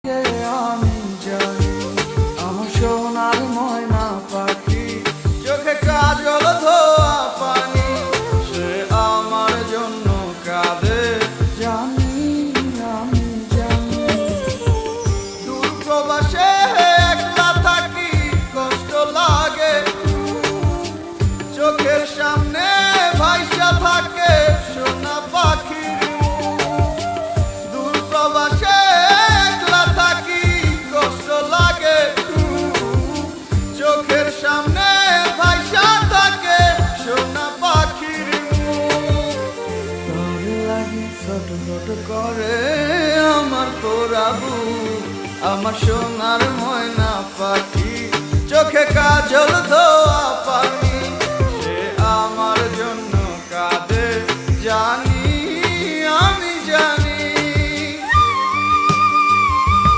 আমি জানি আমার সোনার ময়না পাখি, চোখে কাজল ধোয়া পানি, সে আমার জন্য কাঁদে জানি, আমি জানি। দূর প্রবাসে একলা থাকি, কষ্ট লাগে, চোখের সামনে ভাইসা থাকে সোনা পাখির মুখ। দূর প্রবাসে একলা থাকি, কষ্ট লাগে, চোখের সামনে ভাইসা থাকে সোনা পাখির মুখ। তোর লাগি ছোট ছোট করে আমার তোরাবু, আমার সোনার ময়না পাখি, চোখে কাজল ধোয়া পানি।